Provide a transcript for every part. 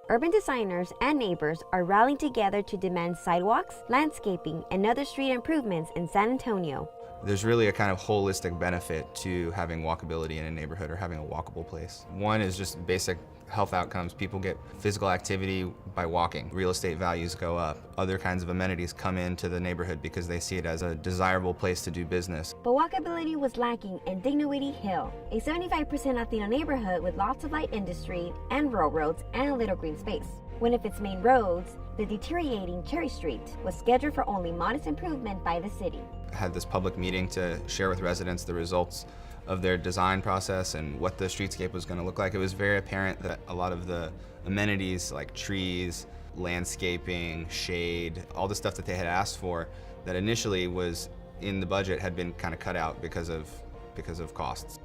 urban designers and neighbors are rallying together to demand sidewalks, landscaping, and other street improvements in San Antonio. There's really a kind of holistic benefit to having walkability in a neighborhood or having a walkable place. One is just basic health outcomes. People get physical activity by walking. Real estate values go up. Other kinds of amenities come into the neighborhood because they see it as a desirable place to do business. But walkability was lacking in Dignowity Hill, a 75% Latino neighborhood with lots of light industry and railroads and a little green space. One of its main roads, the deteriorating Cherry Street, was scheduled for only modest improvement by the city. I had this public meeting to share with residents the results of their design process and what the streetscape was going to look like. It was very apparent that a lot of the amenities like trees, landscaping, shade, all the stuff that they had asked for that initially was in the budget had been kind of cut out because of costs.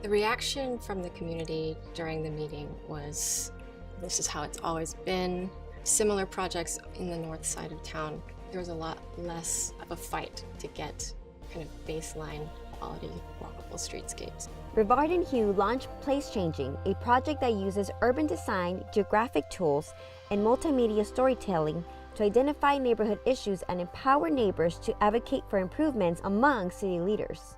The reaction from the community during the meeting was, this is how it's always been. Similar projects in the north side of town, there was a lot less of a fight to get kind of baseline quality walkable streetscapes. Rivard and Hugh launched Place Changing, a project that uses urban design, geographic tools, and multimedia storytelling to identify neighborhood issues and empower neighbors to advocate for improvements among city leaders.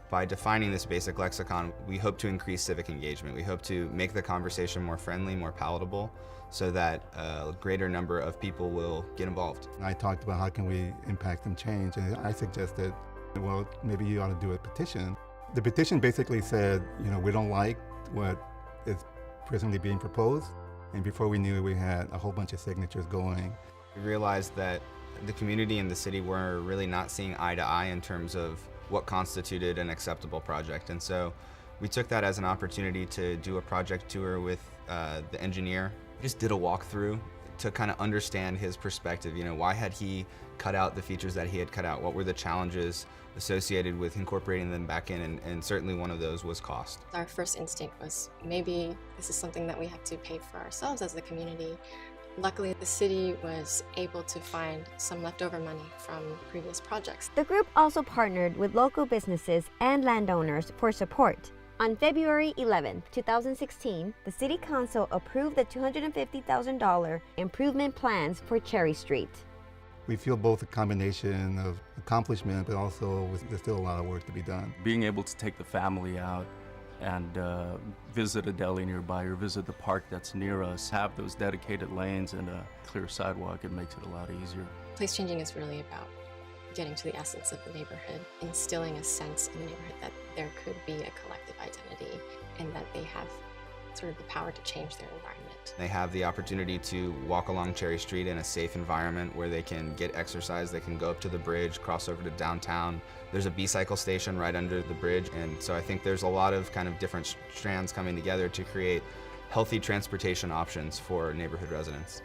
By defining this basic lexicon, we hope to increase civic engagement. We hope to make the conversation more friendly, more palatable, so that a greater number of people will get involved. I talked about how can we impact and change, and I suggested, well, maybe you ought to do a petition. The petition basically said, we don't like what is presently being proposed, and before we knew it, we had a whole bunch of signatures going. We realized that the community and the city were really not seeing eye to eye in terms of what constituted an acceptable project, and so we took that as an opportunity to do a project tour with the engineer. We just did a walkthrough to kind of understand his perspective. Why had he cut out the features that he had cut out? What were the challenges associated with incorporating them back in? And certainly one of those was cost. Our first instinct was, maybe this is something that we have to pay for ourselves as the community. Luckily, the city was able to find some leftover money from previous projects. The group also partnered with local businesses and landowners for support. On February 11, 2016, the City Council approved the $250,000 improvement plans for Cherry Street. We feel both a combination of accomplishment, but also there's still a lot of work to be done. Being able to take the family out and visit a deli nearby or visit the park that's near us, have those dedicated lanes and a clear sidewalk, it makes it a lot easier. Place changing is really about getting to the essence of the neighborhood, instilling a sense in the neighborhood that there could be a collective identity and that they have sort of the power to change their environment. They have the opportunity to walk along Cherry Street in a safe environment where they can get exercise, they can go up to the bridge, cross over to downtown. There's a B-cycle station right under the bridge, and so I think there's a lot of kind of different strands coming together to create healthy transportation options for neighborhood residents.